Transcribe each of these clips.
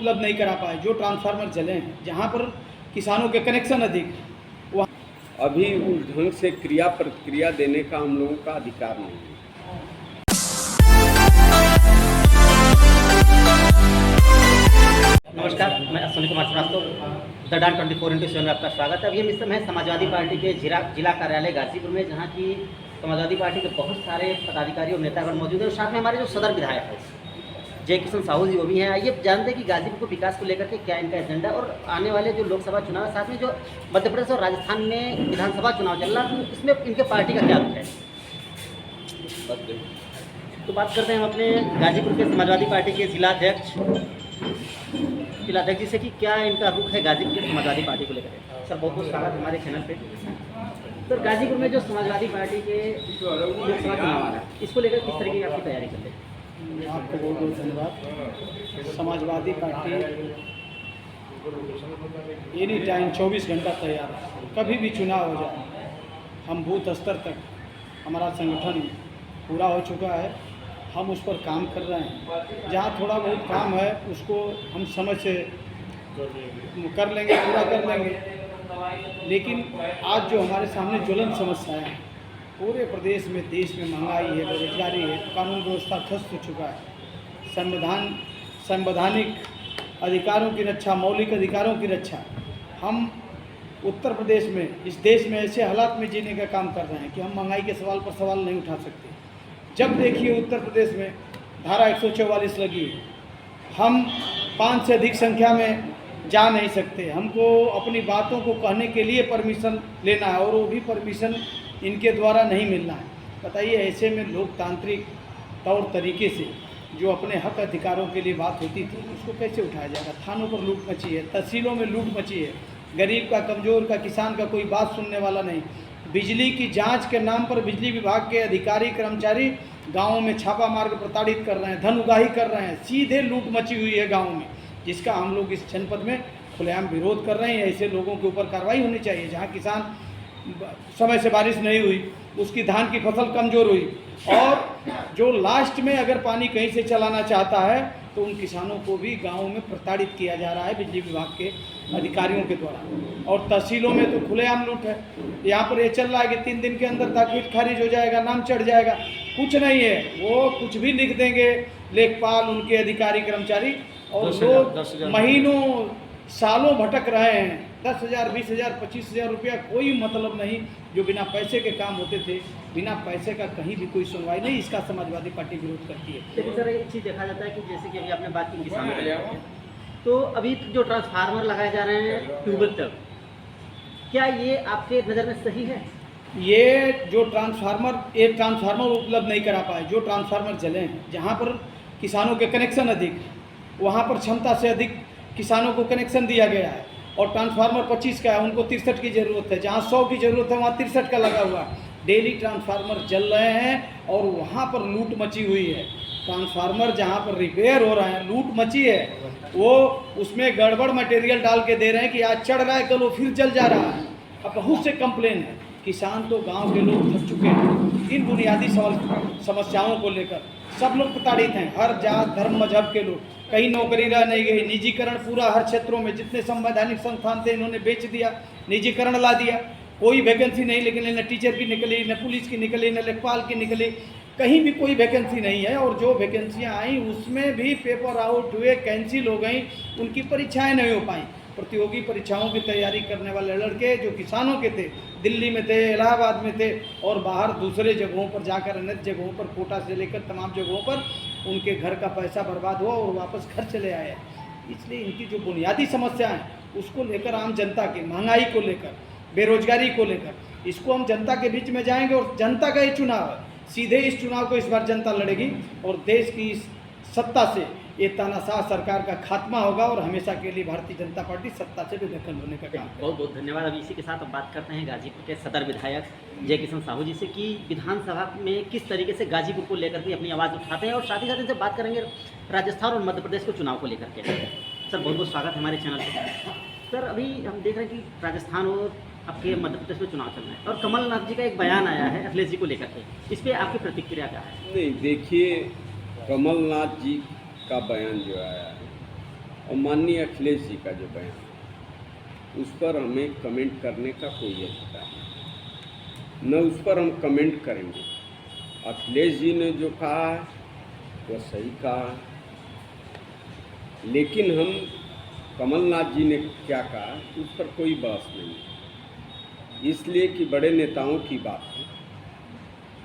उपलब्ध नहीं करा पाए, जो ट्रांसफार्मर जले हैं, जहाँ पर किसानों के कनेक्शन अधिक, अभी उस ढंग से क्रिया प्रतिक्रिया देने का हम लोगों का अधिकार नहीं है। नमस्कार, मैं Ashwini Kumar Srivastava, the Dawn 24x7 में आपका स्वागत है। अभी हम इस समय समाजवादी पार्टी के जिला कार्यालय गाजीपुर में, जहां की समाजवादी पार्टी के बहुत सारे पदाधिकारी और नेतागण मौजूद हैं और साथ में हमारे जो सदर विधायक है जय किशन साहू जी, वो भी हैं। आइए जानते हैं कि गाजीपुर को विकास को लेकर के क्या इनका एजेंडा, और आने वाले जो लोकसभा चुनाव है, साथ में जो मध्य प्रदेश और राजस्थान में विधानसभा चुनाव चल रहा है, इसमें इनके पार्टी का क्या रुख है। तो बात करते हैं हम अपने गाजीपुर के समाजवादी पार्टी के जिलाध्यक्ष जी से कि क्या इनका रुख है गाजीपुर की समाजवादी पार्टी को लेकर। सर, बहुत बहुत स्वागत हमारे चैनल पे। सर, गाजीपुर में जो समाजवादी पार्टी के लोकसभा चुनाव आ रहा है, इसको लेकर किस तरीके की आपकी तैयारी कर रहे हैं। आपको बहुत बहुत धन्यवाद। समाजवादी पार्टी एनी टाइम 24 घंटा तैयार है, कभी भी चुनाव हो जाए। हम बूथ स्तर तक हमारा संगठन पूरा हो चुका है, हम उस पर काम कर रहे हैं। जहाँ थोड़ा बहुत काम है उसको हम समय से कर लेंगे, पूरा कर लेंगे। लेकिन आज जो हमारे सामने ज्वलंत समस्याएं हैं, पूरे प्रदेश में, देश में महंगाई है, बेरोजगारी है, कानून व्यवस्था ध्वस्त हो चुका है, संवैधानिक अधिकारों की रक्षा, मौलिक अधिकारों की रक्षा, हम उत्तर प्रदेश में, इस देश में ऐसे हालात में जीने का काम कर रहे हैं कि हम महंगाई के सवाल पर सवाल नहीं उठा सकते। जब देखिए उत्तर प्रदेश में धारा 144 लगी, हम 5 से अधिक संख्या में जा नहीं सकते। हमको अपनी बातों को कहने के लिए परमिशन लेना है, और वो भी परमिशन इनके द्वारा नहीं मिलना है। बताइए, ऐसे में लोकतांत्रिक तौर तरीके से जो अपने हक अधिकारों के लिए बात होती थी, उसको कैसे उठाया जाएगा। थानों पर लूट मची है, तहसीलों में लूट मची है, गरीब का, कमज़ोर का, किसान का कोई बात सुनने वाला नहीं। बिजली की जांच के नाम पर बिजली विभाग के अधिकारी कर्मचारी गाँवों में छापा मार कर प्रताड़ित कर रहे हैं, धन उगाही कर रहे हैं, सीधे लूट मची हुई है गाँव में, जिसका हम लोग इस जनपद में खुलेआम विरोध कर रहे हैं। ऐसे लोगों के ऊपर कार्रवाई होनी चाहिए। जहाँ किसान समय से बारिश नहीं हुई, उसकी धान की फसल कमज़ोर हुई, और जो लास्ट में अगर पानी कहीं से चलाना चाहता है तो उन किसानों को भी गाँव में प्रताड़ित किया जा रहा है बिजली विभाग के अधिकारियों के द्वारा। और तहसीलों में तो खुलेआम लूट है। यहाँ पर ये चल रहा है कि 3 दिन के अंदर ताकीद खारिज हो जाएगा, नाम चढ़ जाएगा। कुछ नहीं है, वो कुछ भी लिख देंगे लेखपाल, उनके अधिकारी कर्मचारी, और लोग महीनों सालों भटक रहे हैं। 10,000, 20,000, 25,000 रुपया कोई मतलब नहीं, जो बिना पैसे के काम होते थे, बिना पैसे का कहीं भी कोई सुनवाई नहीं। इसका समाजवादी पार्टी विरोध करती है। लेकिन सर, एक चीज़ देखा जाता है कि जैसे कि अभी आपने बात की किसानों की, तो अभी जो ट्रांसफार्मर लगाए जा रहे हैं ट्यूबवेल तक, क्या ये आपके नज़र में सही है। ये जो ट्रांसफार्मर उपलब्ध नहीं करा पाए, जो ट्रांसफार्मर जले हैं, जहाँ पर किसानों के कनेक्शन अधिक, वहाँ पर क्षमता से अधिक किसानों को कनेक्शन दिया गया है, और ट्रांसफार्मर 25 का है, उनको 63 की ज़रूरत है। जहाँ 100 की ज़रूरत है, वहाँ 63 का लगा हुआ है। डेली ट्रांसफार्मर जल रहे हैं और वहाँ पर लूट मची हुई है। ट्रांसफार्मर जहाँ पर रिपेयर हो रहे हैं, लूट मची है। वो उसमें गड़बड़ मटेरियल डाल के दे रहे हैं कि आज चढ़ रहा है, कल वो फिर जल जा रहा है। अब बहुत से कंप्लेन है। किसान तो गांव के लोग थक चुके हैं इन बुनियादी समस्याओं को लेकर। सब लोग प्रताड़ित हैं, हर जात, धर्म, मजहब के लोग। कहीं नौकरी रह नहीं गई, निजीकरण पूरा हर क्षेत्रों में, जितने संवैधानिक संस्थान थे इन्होंने बेच दिया, निजीकरण ला दिया। कोई वैकेंसी नहीं, लेकिन न टीचर की निकली, न पुलिस की निकली, न लेखपाल की निकली, कहीं भी कोई वैकेंसी नहीं है। और जो वैकेंसियाँ आई उसमें भी पेपर आउट हुए, कैंसिल हो गई, उनकी परीक्षाएं नहीं हो पाई। प्रतियोगी परीक्षाओं की तैयारी करने वाले लड़के जो किसानों के थे, दिल्ली में थे, इलाहाबाद में थे, और बाहर दूसरे जगहों पर जाकर, अन्य जगहों पर, कोटा से लेकर तमाम जगहों पर उनके घर का पैसा बर्बाद हुआ और वापस घर चले आए। इसलिए इनकी जो बुनियादी समस्या है उसको लेकर, आम जनता की महंगाई को लेकर, बेरोजगारी को लेकर, इसको हम जनता के बीच में जाएंगे। और जनता का ये चुनाव है, सीधे इस चुनाव को इस बार जनता लड़ेगी, और देश की इस सत्ता से ये तानाशाह सरकार का खात्मा होगा, और हमेशा के लिए भारतीय जनता पार्टी सत्ता से बेदखल होने का काम। बहुत बहुत धन्यवाद। अभी इसी के साथ अब बात करते हैं गाजीपुर के सदर विधायक जय किशन साहू जी से कि विधानसभा में किस तरीके से गाजीपुर को लेकर के अपनी आवाज़ उठाते हैं, और साथ ही साथ इनसे बात करेंगे राजस्थान और मध्य प्रदेश को चुनाव को लेकर के। सर, बहुत बहुत स्वागत है हमारे चैनल पर। सर, अभी हम देख रहे हैं कि राजस्थान और आपके मध्य प्रदेश में चुनाव चल रहे हैं, और कमलनाथ जी का एक बयान आया है अखिलेश जी को लेकर के। इस पर आपकी प्रतिक्रिया क्या है। नहीं, देखिए, कमलनाथ जी का बयान जो आया है और माननीय अखिलेश जी का जो बयान, उस पर हमें कमेंट करने का कोई अधिकार नहीं, न उस पर हम कमेंट करेंगे। अखिलेश जी ने जो कहा है वह सही कहा है, लेकिन हम कमलनाथ जी ने क्या कहा उस पर कोई बहस नहीं है, इसलिए कि बड़े नेताओं की बात है।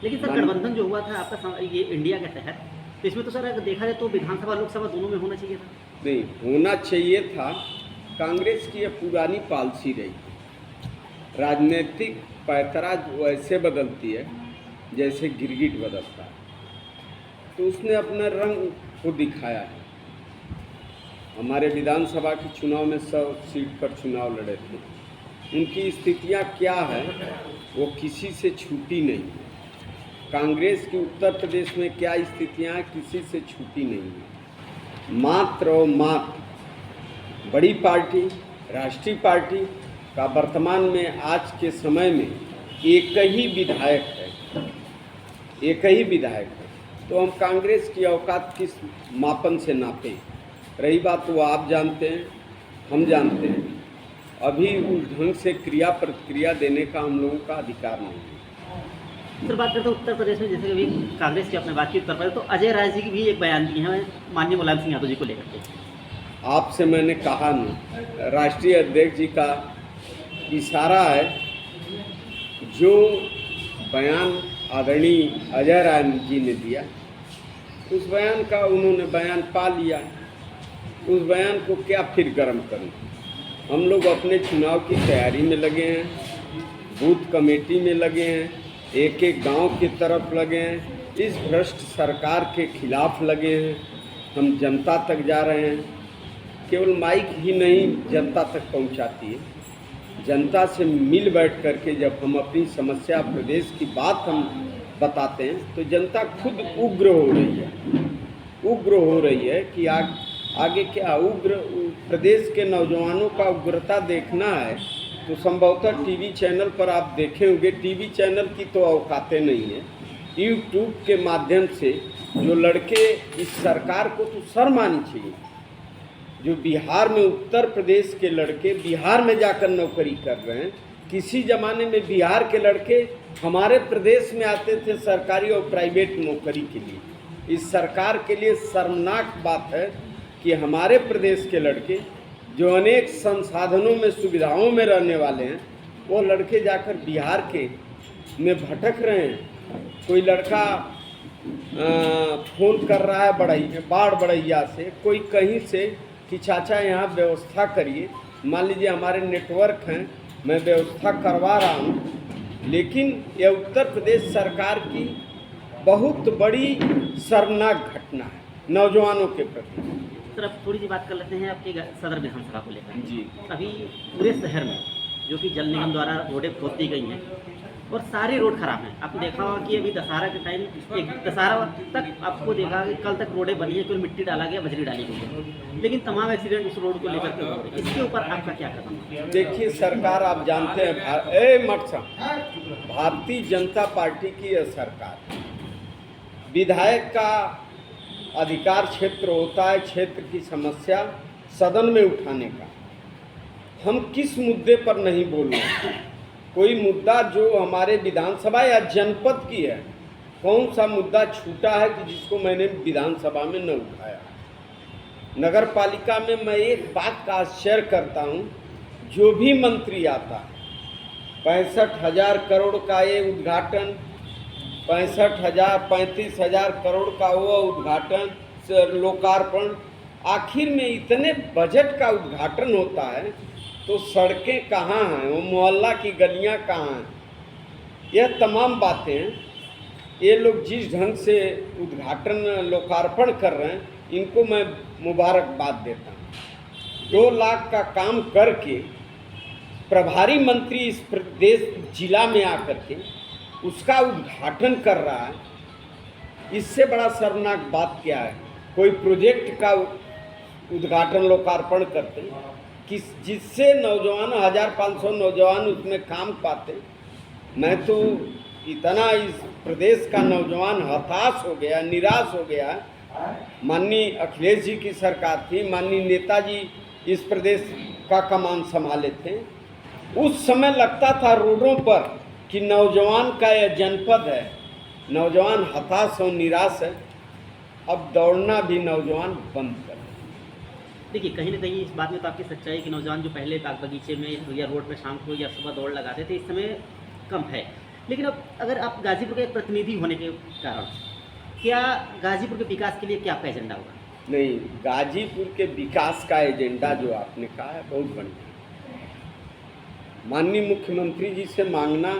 लेकिन सर गठबंधन जो हुआ था आपका ये इंडिया के तहत, तो इसमें तो सर अगर देखा जाए तो विधानसभा लोकसभा दोनों में होना चाहिए था। नहीं होना चाहिए था। कांग्रेस की यह पुरानी पॉलिसी रही, राजनीतिक पैतरा वैसे बदलती है जैसे गिरगिट बदलता है, तो उसने अपना रंग को दिखाया है। हमारे विधानसभा के चुनाव में 100 सीट पर चुनाव लड़े थे, उनकी स्थितियां क्या है वो किसी से छूटी नहीं है। कांग्रेस की उत्तर प्रदेश में क्या स्थितियां हैं किसी से छूटी नहीं है। मात्र और मात्र बड़ी पार्टी, राष्ट्रीय पार्टी का वर्तमान में आज के समय में एक ही विधायक है, एक ही विधायक है, तो हम कांग्रेस की औकात किस मापन से नापें। रही बात वो आप जानते हैं, हम जानते हैं, अभी उस ढंग से क्रिया प्रतिक्रिया देने का हम लोगों का अधिकार नहीं है। सर बात करते हैं उत्तर प्रदेश में, जैसे अभी कांग्रेस की अपने बात की उत्तर प्रदेश, तो अजय राय जी की भी एक बयान दिए हैं माननीय मुलायम सिंह यादव जी को लेकर के। आपसे मैंने कहा ना, राष्ट्रीय अध्यक्ष जी का इशारा है, जो बयान आदरणीय अजय राय जी ने दिया उस बयान का उन्होंने बयान पा लिया, उस बयान को क्या फिर गर्म करूं। हम लोग अपने चुनाव की तैयारी में लगे हैं, बूथ कमेटी में लगे हैं, एक एक गांव की तरफ लगे हैं, इस भ्रष्ट सरकार के खिलाफ लगे हैं। हम जनता तक जा रहे हैं, केवल माइक ही नहीं जनता तक पहुंचाती है। जनता से मिल बैठ करके जब हम अपनी समस्या प्रदेश की बात हम बताते हैं तो जनता खुद उग्र हो रही है, उग्र हो रही है कि आगे क्या उग्र। प्रदेश के नौजवानों का उग्रता देखना है तो संभवतः टीवी चैनल पर आप देखे होंगे, टीवी चैनल की तो औकातें नहीं है। यूट्यूब के माध्यम से जो लड़के, इस सरकार को तो शर्म आनी चाहिए, जो बिहार में, उत्तर प्रदेश के लड़के बिहार में जाकर नौकरी कर रहे हैं। किसी ज़माने में बिहार के लड़के हमारे प्रदेश में आते थे सरकारी और प्राइवेट नौकरी के लिए। इस सरकार के लिए शर्मनाक बात है कि हमारे प्रदेश के लड़के जो अनेक संसाधनों में, सुविधाओं में रहने वाले हैं, वो लड़के जाकर बिहार के में भटक रहे हैं। कोई लड़का फ़ोन कर रहा है बाढ़ बढ़ैया से, कोई कहीं से कि चाचा यहाँ व्यवस्था करिए। मान लीजिए हमारे नेटवर्क हैं, मैं व्यवस्था करवा रहा हूँ, लेकिन यह उत्तर प्रदेश सरकार की बहुत बड़ी शर्मनाक घटना है नौजवानों के प्रति। सर अब थोड़ी सी बात कर लेते हैं आपके सदर विधानसभा को लेकर। जी, अभी पूरे शहर में जो कि जल निगम द्वारा रोडें खोद दी गई हैं और सारी रोड खराब हैं। आपने देखा होगा कि अभी दशहरा के टाइम, एक दशहरा तक आपको देखा कि कल तक रोडें बनी है, केवल मिट्टी डाला गया, बजरी डाली गई है, लेकिन तमाम एक्सीडेंट उस रोड को लेकर के हो रहे हैं। इसके ऊपर आपका क्या कदम है? देखिए सरकार, आप जानते हैं भारतीय जनता पार्टी की यह सरकार, विधायक का अधिकार क्षेत्र होता है क्षेत्र की समस्या सदन में उठाने का। हम किस मुद्दे पर नहीं बोल रहे, कोई मुद्दा जो हमारे विधानसभा या जनपद की है, कौन सा मुद्दा छूटा है कि जिसको मैंने विधानसभा में न उठाया। नगर पालिका में मैं एक बात का आश्चर्य करता हूँ, जो भी मंत्री आता है 65,000 करोड़ का ये उद्घाटन, 35,000 करोड़ का वो उद्घाटन, लोकार्पण, आखिर में इतने बजट का उद्घाटन होता है तो सड़कें कहाँ हैं, वो मोहल्ला की गलियाँ कहाँ हैं। यह तमाम बातें ये लोग जिस ढंग से उद्घाटन लोकार्पण कर रहे हैं, इनको मैं मुबारकबाद देता हूँ। 2 लाख का काम करके प्रभारी मंत्री इस प्रदेश जिला में आकर के उसका उद्घाटन कर रहा है, इससे बड़ा शर्मनाक बात क्या है। कोई प्रोजेक्ट का उद्घाटन लोकार्पण करते हैं जिससे नौजवान 1500 नौजवान उसमें काम पाते। मैं तो इतना इस प्रदेश का नौजवान हताश हो गया, निराश हो गया माननीय अखिलेश जी की सरकार थी, माननीय नेताजी इस प्रदेश का कमान संभाले थे, उस समय लगता था रोडों पर कि नौजवान का यह जनपद है, नौजवान हताश और निराश है। अब दौड़ना भी नौजवान बंद कर। देखिए, कहीं ना कहीं इस बात में तो आपकी सच्चाई है कि नौजवान जो पहले बाग बगीचे में या रोड पे शाम को या सुबह दौड़ लगाते थे, इस समय कम है। लेकिन अब अगर आप गाजीपुर के एक प्रतिनिधि होने के कारण, क्या गाजीपुर के विकास के लिए क्या आपका एजेंडा होगा? नहीं, गाजीपुर के विकास का एजेंडा जो आपने कहा है बहुत बढ़िया। माननीय मुख्यमंत्री जी से मांगना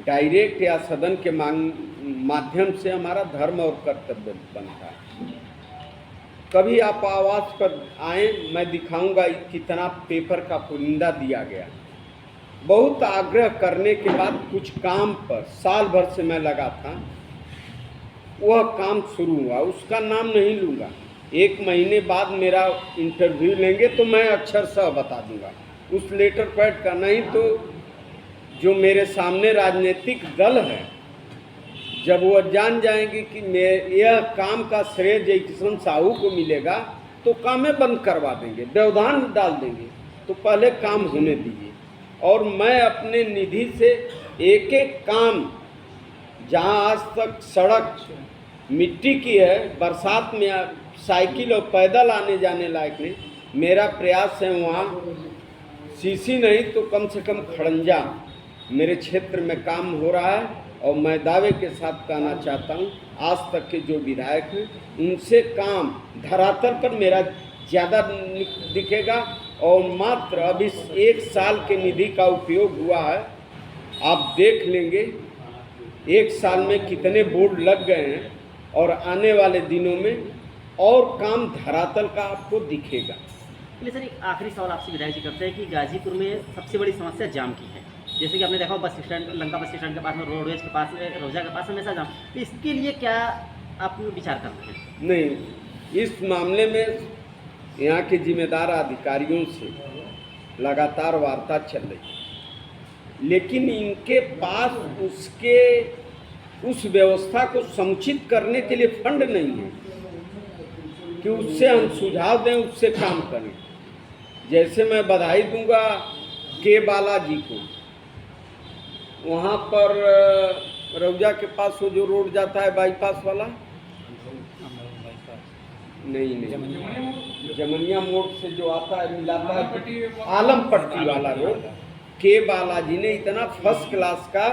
डायरेक्ट या सदन के माध्यम से हमारा धर्म और कर्तव्य बनता है। कभी आप आवास पर आए, मैं दिखाऊंगा कितना पेपर का पुलिंदा दिया गया। बहुत आग्रह करने के बाद कुछ काम पर साल भर से मैं लगा था, वह काम शुरू हुआ। उसका नाम नहीं लूँगा, 1 महीने बाद मेरा इंटरव्यू लेंगे तो मैं अक्षरशः बता दूंगा उस लेटर पैड का। नहीं तो जो मेरे सामने राजनीतिक दल है, जब वह जान जाएंगे कि यह काम का श्रेय जय किशन साहू को मिलेगा तो कामें बंद करवा देंगे, व्यवधान डाल देंगे। तो पहले काम होने दीजिए। और मैं अपने निधि से एक एक काम, जहां आज तक सड़क मिट्टी की है, बरसात में साइकिल और पैदल आने जाने लायक नहीं, मेरा प्रयास है वहाँ सीसी नहीं तो कम से कम खड़ंजा मेरे क्षेत्र में काम हो रहा है। और मैं दावे के साथ कहना चाहता हूँ, आज तक के जो विधायक हैं उनसे काम धरातल पर मेरा ज़्यादा दिखेगा। और मात्र अभी 1 साल के निधि का उपयोग हुआ है, आप देख लेंगे 1 साल में कितने बोर्ड लग गए हैं, और आने वाले दिनों में और काम धरातल का आपको दिखेगा। चलिए सर, एक आखिरी सवाल आपसे विधायक जी करते हैं कि गाजीपुर में सबसे बड़ी समस्या जाम की है। जैसे कि आपने देखा bus stand, Lanka bus stand के पास में, रोडवेज के पास में, रोजा के पास में हमेशा जाम। तो इसके लिए क्या आप विचार कर रहे हैं? नहीं, इस मामले में यहाँ के जिम्मेदार अधिकारियों से लगातार वार्ता चल रही है, लेकिन इनके पास उस व्यवस्था को समुचित करने के लिए फंड नहीं है कि उससे हम सुझाव दें, उससे काम करें। जैसे मैं बधाई दूंगा के बालाजी को, वहाँ पर रौजा के पास वो जो रोड जाता है बाईपास वाला, नहीं जमनिया मोड़ से जो आता है मिलाता है आलम पट्टी वाला रोड, के बालाजी ने इतना फर्स्ट क्लास का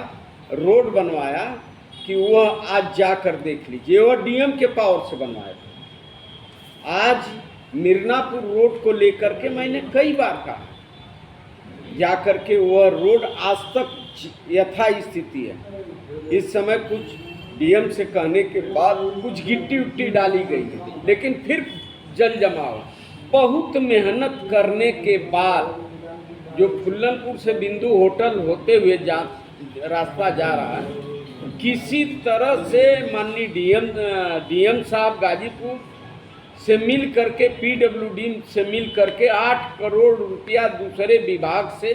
रोड बनवाया कि वह आज जाकर देख लीजिए, वह डीएम के पावर से बनवाया था। आज मिर्नापुर रोड को लेकर के मैंने कई बार कहा, जाकर के वह रोड आज तक यथा स्थिति है। इस समय कुछ डीएम से कहने के बाद कुछ गिट्टी उट्टी डाली गई है, लेकिन फिर जल जमाव। बहुत मेहनत करने के बाद जो फुल्लनपुर से बिंदु होटल होते हुए रास्ता जा रहा है, किसी तरह से माननीय डीएम साहब गाजीपुर से मिल करके, पीडब्ल्यूडी से मिल करके 8 करोड़ रुपया दूसरे विभाग से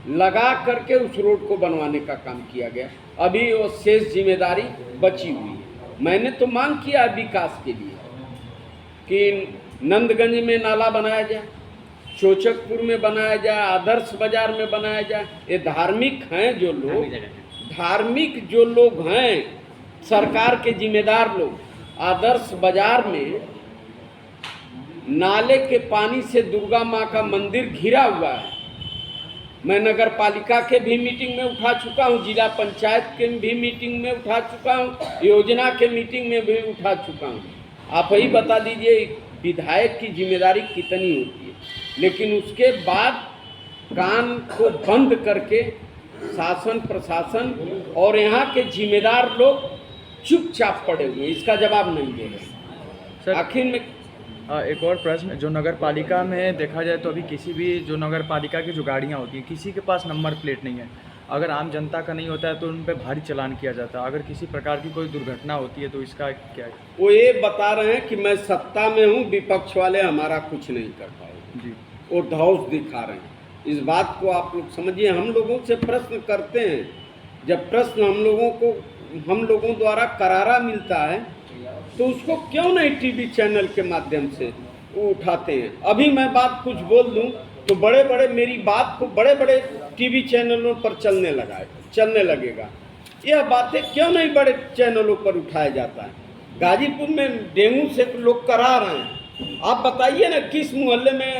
लगा करके उस रोड को बनवाने का काम किया गया। अभी वो शेष जिम्मेदारी बची हुई है। मैंने तो मांग किया विकास के लिए कि नंदगंज में नाला बनाया जाए, चोचकपुर में बनाया जाए, आदर्श बाजार में बनाया जाए। ये धार्मिक हैं जो लोग, धार्मिक जो लोग हैं, सरकार के जिम्मेदार लोग, आदर्श बाजार में नाले के पानी से दुर्गा माँ का मंदिर घिरा हुआ है। मैं नगर पालिका के भी मीटिंग में उठा चुका हूँ, जिला पंचायत के भी मीटिंग में उठा चुका हूँ, योजना के मीटिंग में भी उठा चुका हूँ। आप ही बता दीजिए विधायक की जिम्मेदारी कितनी होती है, लेकिन उसके बाद कान को बंद करके शासन प्रशासन और यहाँ के जिम्मेदार लोग चुपचाप पड़े हुए, इसका जवाब नहीं दे रहे। आखिर में एक और प्रश्न, जो नगर पालिका में देखा जाए तो अभी किसी भी जो नगर पालिका की जो गाड़ियाँ होती हैं, किसी के पास नंबर प्लेट नहीं है। अगर आम जनता का नहीं होता है तो उन पर भारी चालान किया जाता है। अगर किसी प्रकार की कोई दुर्घटना होती है तो इसका क्या है? वो ये बता रहे हैं कि मैं सत्ता में हूँ, विपक्ष वाले हमारा कुछ नहीं कर पाए जी, वो धौस दिखा रहे हैं। इस बात को आप लोग समझिए। हम लोगों से प्रश्न करते हैं, जब प्रश्न हम लोगों द्वारा करारा मिलता है तो उसको क्यों नहीं टीवी चैनल के माध्यम से वो उठाते हैं। अभी मैं बात कुछ बोल दूं तो बड़े बड़े मेरी बात को बड़े बड़े टीवी चैनलों पर चलने लगेगा। यह बातें क्यों नहीं बड़े चैनलों पर उठाया जाता है। गाजीपुर में डेंगू से लोग करा रहे हैं, आप बताइए ना किस मोहल्ले में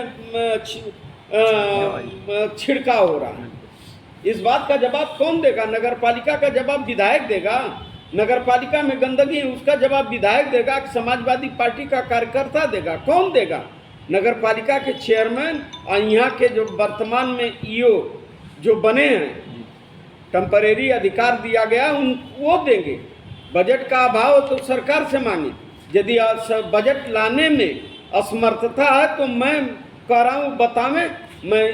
छिड़काव हो रहा है। इस बात का जवाब कौन देगा? नगर पालिका का जवाब विधायक देगा। नगर पालिका में गंदगी है उसका जवाब विधायक देगा कि समाजवादी पार्टी का कार्यकर्ता देगा? कौन देगा? नगर पालिका के चेयरमैन और यहाँ के जो वर्तमान में ईओ जो बने हैं, टेम्परेरी अधिकार दिया गया वो देंगे। बजट का अभाव तो सरकार से मांगे। यदि बजट लाने में असमर्थता है तो मैं कह रहा हूँ बतावें, मैं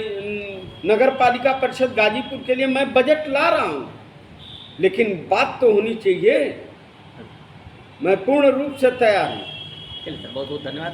नगर पालिका परिषद गाजीपुर के लिए मैं बजट ला रहा हूँ, लेकिन बात तो होनी चाहिए। मैं पूर्ण रूप से तैयार हूँ। चलिए सर, बहुत बहुत धन्यवाद।